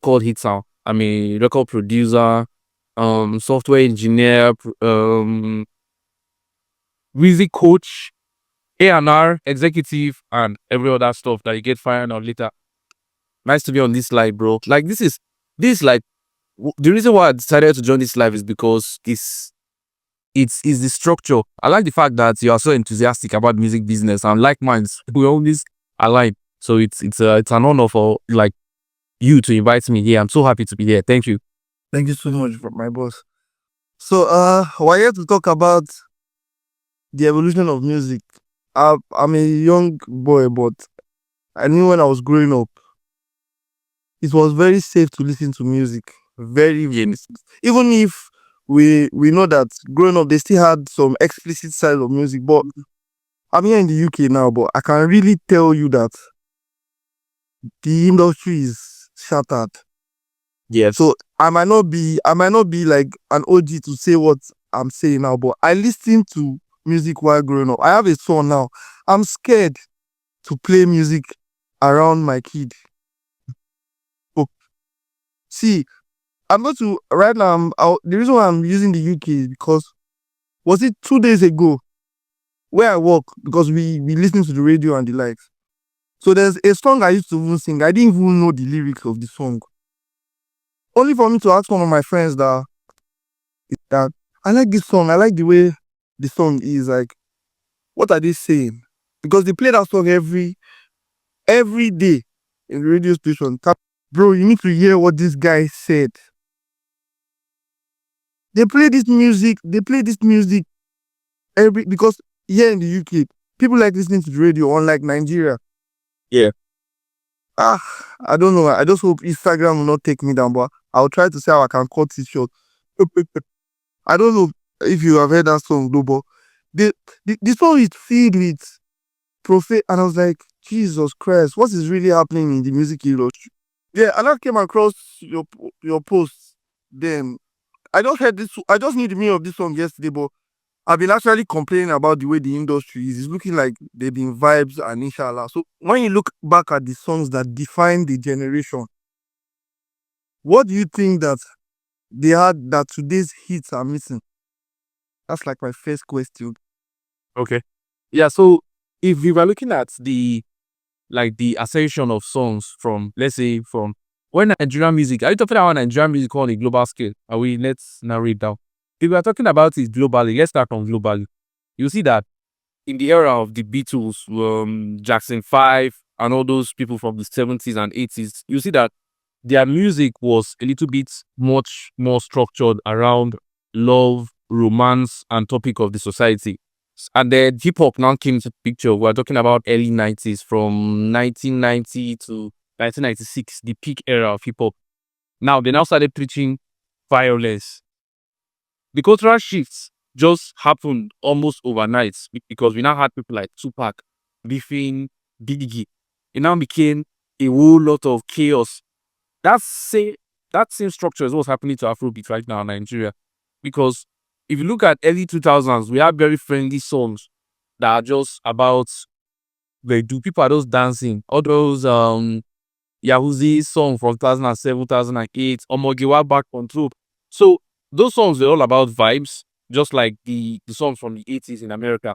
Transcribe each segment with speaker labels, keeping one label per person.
Speaker 1: called Hitsound. I'm a record producer, software engineer, music coach, A&R executive, and every other stuff that you get fired out later. Nice to be on this live, bro. Like this like the reason why I decided to join this live is because it's the structure. I like the fact that you are so enthusiastic about music business and like minds. We always align. So it's an honor for like you to invite me here. I'm so happy to be here. Thank you.
Speaker 2: Thank you so much, my boss. So, we're here to talk about the evolution of music. I'm a young boy, but I knew when I was growing up, it was very safe to listen to music. Very, very safe. Even if we know that growing up, they still had some explicit side of music. But I'm here in the UK now, but I can really tell you that the industry is shattered.
Speaker 1: Yes.
Speaker 2: So I might not be like an OG to say what I'm saying now, but I listen to music while growing up. I have a son now. I'm scared to play music around my kid. Oh, see, I'm going to right now. The reason why I'm using the UK is because was it 2 days ago where I work because we listen to the radio and the likes. So there's a song I used to even sing. I didn't even know the lyrics of the song. Only for me to ask one of my friends that I like this song. I like the way the song is like. What are they saying? Because they play that song every day in the radio station. Bro, you need to hear what this guy said. They play this music. Because here in the UK, people like listening to the radio, unlike Nigeria.
Speaker 1: Yeah.
Speaker 2: I don't know. I just hope Instagram will not take me down, but I'll try to see how I can cut it short. I don't know if you have heard that song, though, but the song is filled with prophet, and I was like, Jesus Christ, what is really happening in the music industry? Yeah, and I came across your post. Then I just heard this. I just knew the meaning of this song yesterday, but I've been actually complaining about the way the industry is. It's looking like they've been vibes and inshallah. So when you look back at the songs that define the generation, what do you think that they had that today's hits are missing? That's like my first question.
Speaker 1: Okay. Yeah. So if we were looking at the ascension of songs from, let's say, from when Nigerian music, are you talking about Nigerian music on a global scale? Let's narrow it down. If we are talking about it globally, let's start from globally. You see that in the era of the Beatles, Jackson 5, and all those people from the 70s and 80s, you see that their music was a little bit much more structured around love, romance, and topic of the society. And then hip hop now came into the picture. We're talking about early 90s, from 1990 to 1996, the peak era of hip hop. Now they now started preaching violence. The cultural shifts just happened almost overnight because we now had people like Tupac, beefing Biggie. It now became a whole lot of chaos. That same structure is what's happening to Afrobeat right now in Nigeria. Because if you look at early 2000s, we have very friendly songs that are just about where do people are just dancing. All those Yahoozy song from 2007, 2008, Omogewa Back Control. So those songs are all about vibes, just like the songs from the 80s in America.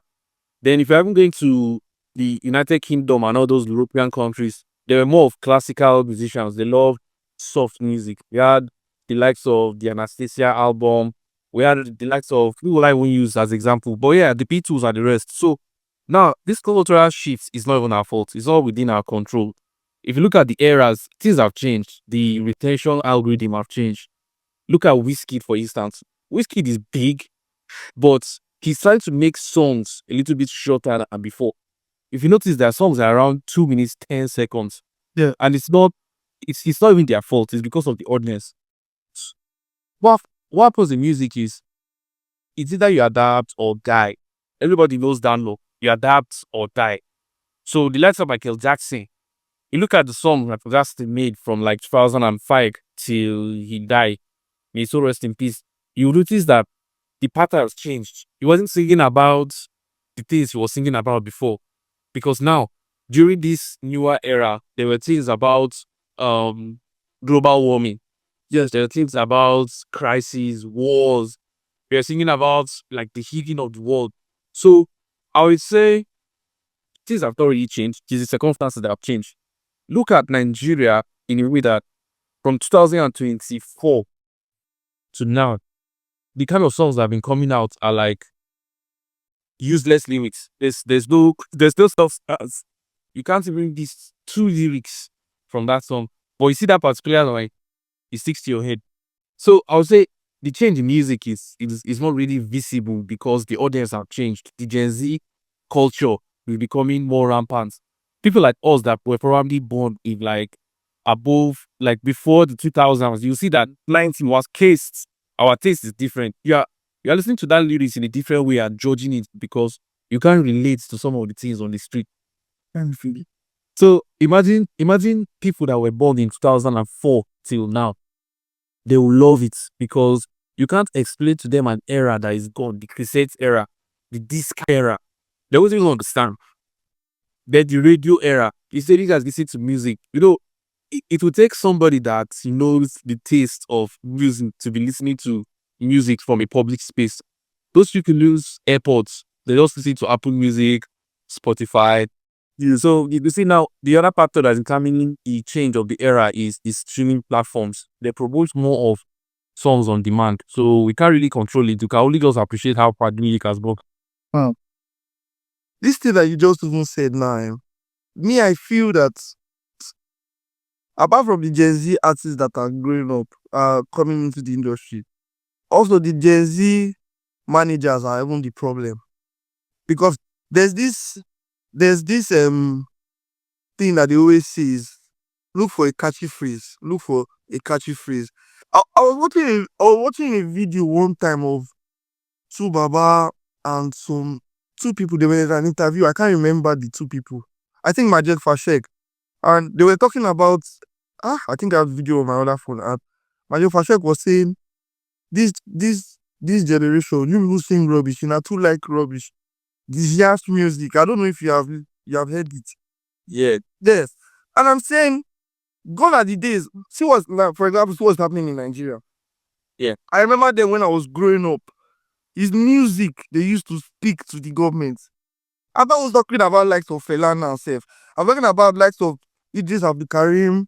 Speaker 1: Then if you're even going to the United Kingdom and all those European countries, they were more of classical musicians. They loved soft music. We had the likes of the Anastasia album. We had the likes of who will I even use as example. But yeah, the Beatles and the rest. So now this cultural shift is not even our fault. It's all within our control. If you look at the eras, things have changed. The retention algorithm have changed. Look at Wizkid, for instance. Wizkid is big, but he's trying to make songs a little bit shorter than before. If you notice, their songs are around 2 minutes, 10 seconds.
Speaker 2: Yeah.
Speaker 1: And it's not even their fault, it's because of the audience. What happens in music is it's either you adapt or die. Everybody knows that law. You adapt or die. So the likes of Michael Jackson, you look at the song that Jackson made from like 2005 till he died. May his soul rest in peace. You notice that the pattern has changed. He wasn't singing about the things he was singing about before. Because now, during this newer era, there were things about global warming. Yes, there are things about crises, wars. We are singing about like the healing of the world. So I would say things have not really changed. It's the circumstances that have changed. Look at Nigeria in a way that from 2024 to now, the kind of songs that have been coming out are like useless lyrics. There's no substance. You can't even these two lyrics from that song. But you see that particular line, it sticks to your head. So I would say the change in music is not really visible because the audience have changed. The Gen Z culture is becoming more rampant. People like us that were probably born in like above, like before the 2000s, you see that 19 was cased. Our taste is different. You are listening to that lyrics in a different way and judging it because you can't relate to some of the things on the street. Can't feel it. So imagine people that were born in 2004 till now, they will love it because you can't explain to them an era that is gone, the cassette era, the disc era. They won't even understand. Then the radio era, you say you guys listen to music. It will take somebody that knows the taste of music to be listening to music from a public space. Those people lose AirPods. They just listen to Apple Music, Spotify. So you see now the other factor that is coming the change of the era is the streaming platforms. They promote more of songs on demand. So we can't really control it. You can only just appreciate how far the music has gone.
Speaker 2: Wow. This thing that you just even said now, me, I feel that apart from the Gen Z artists that are growing up, coming into the industry, also the Gen Z managers are even the problem. Because there's this thing that they always say is look for a catchy phrase. Look for a catchy phrase. I was watching a video one time of two Baba and some two people. They were in an interview. I can't remember the two people. I think Majid Fashek. And they were talking about I think I have video on my other phone. And Majid Fashek was saying this generation, you people sing rubbish, you know, too like rubbish. This jazz music. I don't know if you have heard it.
Speaker 1: Yeah.
Speaker 2: Yes. And I'm saying, gone are the days. See what's like, for example, see what's happening in Nigeria.
Speaker 1: Yeah.
Speaker 2: I remember then when I was growing up, his music they used to speak to the government. I was talking about likes of Felana and Sef. I'm talking about likes of Idris Abdul Karim,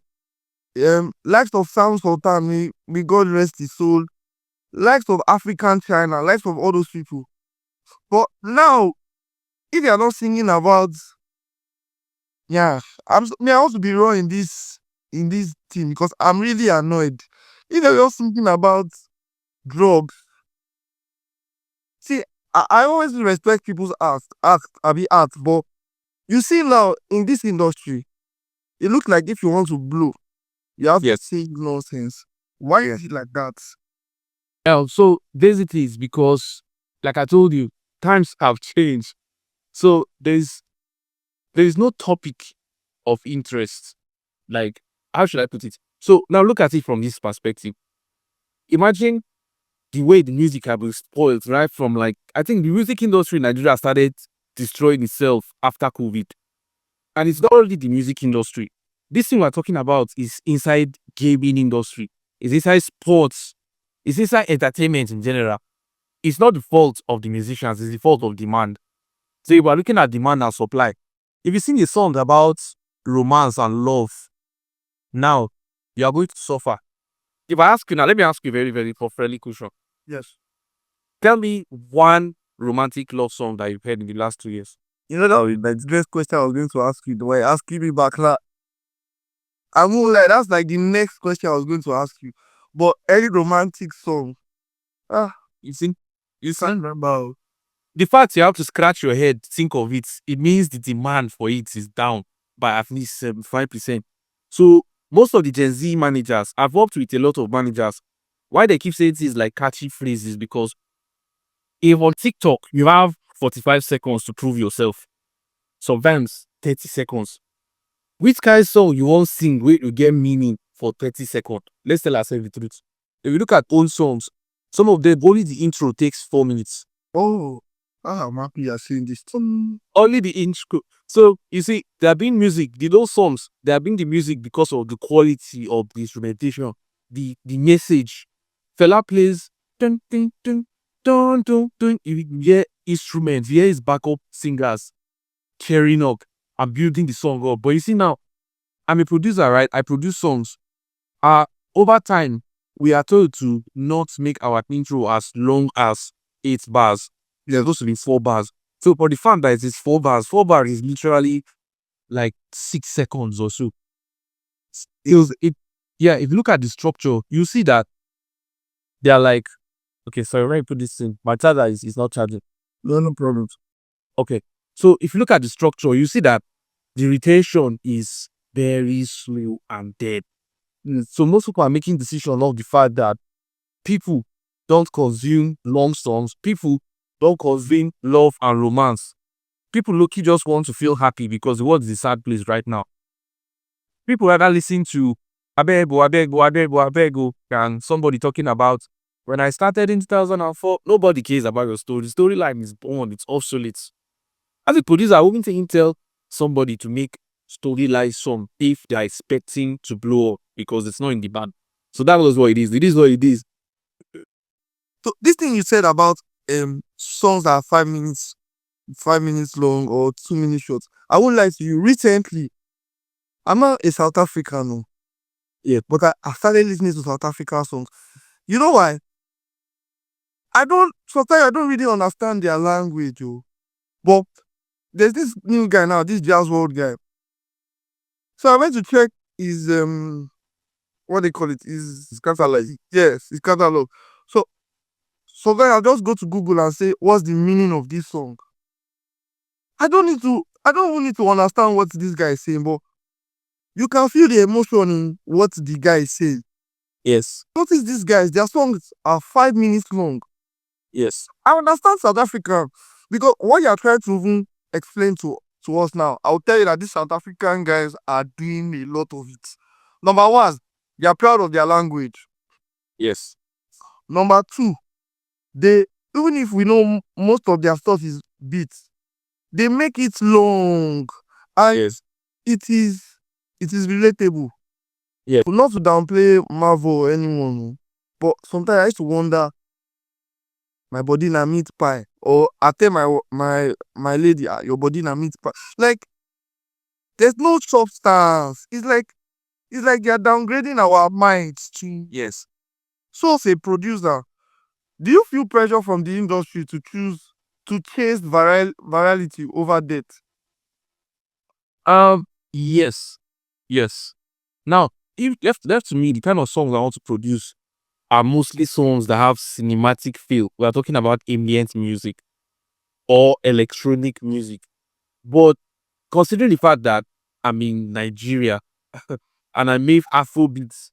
Speaker 2: likes of Sam Sultan, may God rest his soul, likes of African China, likes of all those people. But now, if you are not singing about, yeah, I want to be raw in this thing because I'm really annoyed. If you're just thinking about drugs, see, I always respect people's art, but you see now in this industry, it looks like if you want to blow, you have to
Speaker 1: Yes.
Speaker 2: say nonsense. Why is it like that?
Speaker 1: So basically it's because, like I told you, times have changed. So there is no topic of interest. Like, how should I put it? So now look at it from this perspective. Imagine the way the music has been spoiled, right? From like, I think the music industry in Nigeria started destroying itself after COVID. And it's not only the music industry. This thing we're talking about is inside gaming industry. It's inside sports. It's inside entertainment in general. It's not the fault of the musicians, it's the fault of demand. So if we're looking at demand and supply, if you sing a song about romance and love, now you are going to suffer. If I ask you now, let me ask you a very, very friendly question.
Speaker 2: Yes.
Speaker 1: Tell me one romantic love song that you've heard in the last 2 years.
Speaker 2: You know that was the next question I was going to ask you. The way asking me back now. I won't lie, that's like the next question I was going to ask you. But any romantic song,
Speaker 1: You see? You see?
Speaker 2: can't remember.
Speaker 1: The fact you have to scratch your head, think of it, it means the demand for it is down by at least 75%. So most of the Gen Z managers, I've worked with a lot of managers. Why they keep saying things like catchy phrases because if on TikTok you have 45 seconds to prove yourself, sometimes 30 seconds. Which kind of song you won't sing where you get meaning for 30 seconds? Let's tell ourselves the truth. If you look at old songs, some of them only the intro takes 4 minutes.
Speaker 2: Oh, Ah, I'm happy you're saying this.
Speaker 1: Only the intro. So you see, there have been music, those songs, there have been the music because of the quality of the instrumentation, the message. Fella plays dun, dun, dun, dun, dun, dun. You hear instruments, you hear his backup singers carrying up and building the song up. But you see now, I'm a producer, right? I produce songs. Uh Over time, we are told to not make our intro as long as 8 bars. It's supposed to be 4 bars. So for the fact that it is 4 bars, 4 bars is literally like 6 seconds or so. It was it Yeah, if you look at the structure, you see that they are like, okay, sorry, let me put this in. My charger is not charging.
Speaker 2: No problems.
Speaker 1: Okay. So if you look at the structure, you see that the retention is very slow and dead. So most people are making decisions of the fact that people don't consume long songs. People don't consume love and romance. People look, just want to feel happy because the world is a sad place right now. People rather listen to Abego, Abego, Abego, Abego than somebody talking about when I started in 2004. Nobody cares about your story. The storyline is born, it's obsolete. As a producer, I wouldn't even tell somebody to make storyline song if they are expecting to blow up because it's not in the band. So that was what it is. It is what it is.
Speaker 2: So this thing you said about songs that are 5 minutes long or 2 minutes short. I won't lie to you. Recently, I'm not a South African, no.
Speaker 1: Yeah.
Speaker 2: But I started listening to South African songs. You know why? Sometimes I don't really understand their language, oh. But there's this new guy now, this Jazz World guy. So I went to check his what they call it, his catalog. Yes, his catalog. So then I just go to Google and say, what's the meaning of this song? I don't even need to understand what this guy is saying, but you can feel the emotion in what the guy is saying.
Speaker 1: Yes.
Speaker 2: Notice these guys, their songs are 5 minutes long.
Speaker 1: Yes.
Speaker 2: I understand South Africa because what you are trying to even explain to us now, I'll tell you that these South African guys are doing a lot of it. Number one, they are proud of their language.
Speaker 1: Yes.
Speaker 2: Number two, they, even if we know most of their stuff is beats, they make it long and
Speaker 1: Yes.
Speaker 2: it is relatable.
Speaker 1: Yeah.
Speaker 2: Not to downplay Marvel or anyone, oh, but sometimes I used to wonder, my body na meat pie, or I tell my lady, "Ah, your body na meat pie." Like there's no substance. It's like they're downgrading our minds to.
Speaker 1: Yes.
Speaker 2: So as a producer, do you feel pressure from the industry to chase virality over depth?
Speaker 1: Yes. Yes. Now, if left to me, the kind of songs I want to produce are mostly songs that have cinematic feel. We are talking about ambient music or electronic music. But considering the fact that I'm in Nigeria and I make Afrobeats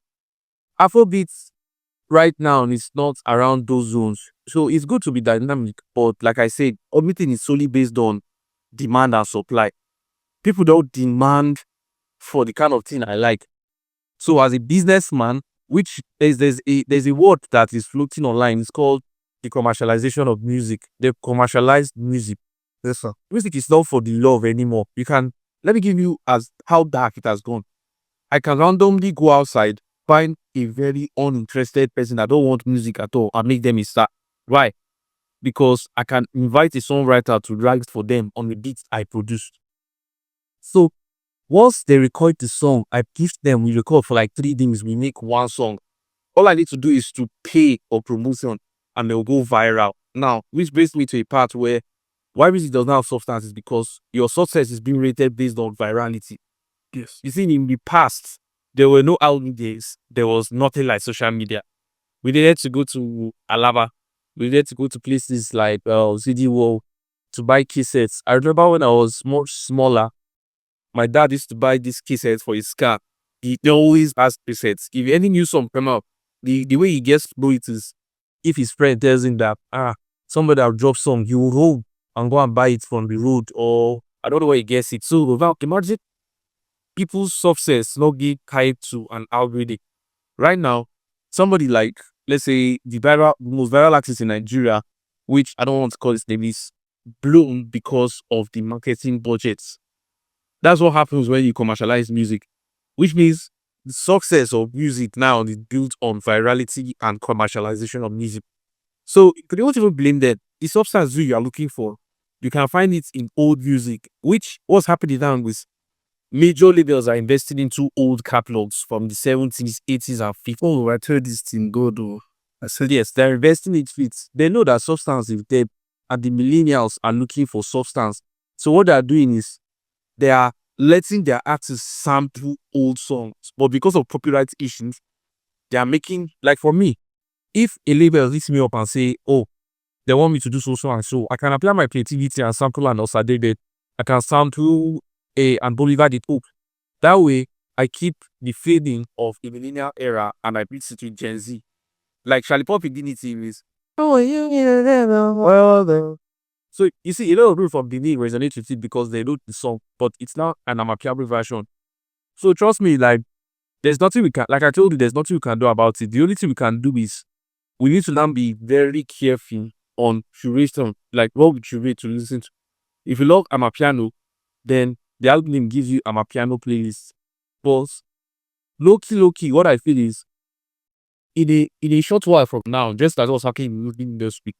Speaker 1: right now is not around those zones. So it's good to be dynamic, but like I said, everything is solely based on demand and supply. People don't demand for the kind of thing I like. So as a businessman, which there's a word that is floating online, it's called the commercialization of music. They commercialize music.
Speaker 2: Yes, sir.
Speaker 1: Music is not for the love anymore. Let me give you as how dark it has gone. I can randomly go outside, find a very uninterested person that don't want music at all, and make them a star. Why? Because I can invite a songwriter to write for them on the beats I produced. So once they record the song, I gift them, we record for like 3 days, we make one song. All I need to do is to pay for promotion and they'll go viral. Now, which brings me to a part where why music does not have substance is because your success is being rated based on virality.
Speaker 2: Yes.
Speaker 1: You see, in the past, there were no album days. There was nothing like social media. We needed to go to Alaba. We needed to go to places like CD World to buy cassettes. I remember when I was much smaller, my dad used to buy these cassettes for his car. They always has cassettes. If any new song come out, the way he gets through it is if his friend tells him that somebody have dropped some, he will go and go and buy it from the road, or I don't know where he gets it. So without imagine people's success not get tied to an algorithm. Right now, somebody like, let's say, the most viral artist in Nigeria, which I don't want to call his name, is blown because of the marketing budgets. That's what happens when you commercialize music, which means the success of music now is built on virality and commercialization of music. So you don't even blame them. The substance you are looking for, you can find it in old music, which what's happening now is major labels are investing into old catalogs from the 70s, 80s, and 50s.
Speaker 2: Oh, I told this thing good. Oh.
Speaker 1: I said, yes, they're investing in it. They know that substance is there, and the millennials are looking for substance. So what they are doing is they are letting their artists sample old songs. But because of copyright issues, they are making, like for me, if a label hits me up and say, oh, they want me to do so and so, I can apply my creativity and sample and also did it. I can sample a and Bolivar the Pope. That way, I keep the feeling of the millennial era and I mix it with Gen Z. Like Charlie Pop Dignity is. Oh, you well then. So you see, a lot of people from Benin resonate with it because they know the song, but it's now an Amapiano version. So trust me, like there's nothing we can, like I told you, there's nothing we can do about it. The only thing we can do is we need to now be very careful on curation, like what we curate to listen to. If you love Amapiano, then the album gives you Amapiano playlist. But low key, what I feel is in a short while from now, just as I was happening in the music industry,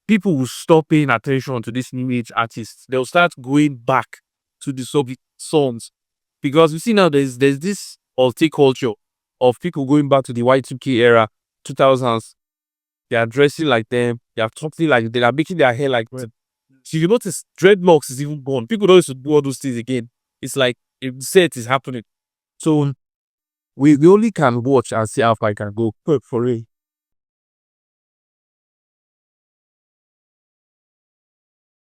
Speaker 1: people will stop paying attention to these new age artists. They'll start going back to the Soviet songs. Because you see now there's this alt culture of people going back to the Y2K era, 2000s. They are dressing like them. They are talking like they are making their hair like them. So you notice dreadlocks is even gone. People don't used to do all those things again. It's like if the set is happening. So we only can watch and see how far I can go for it.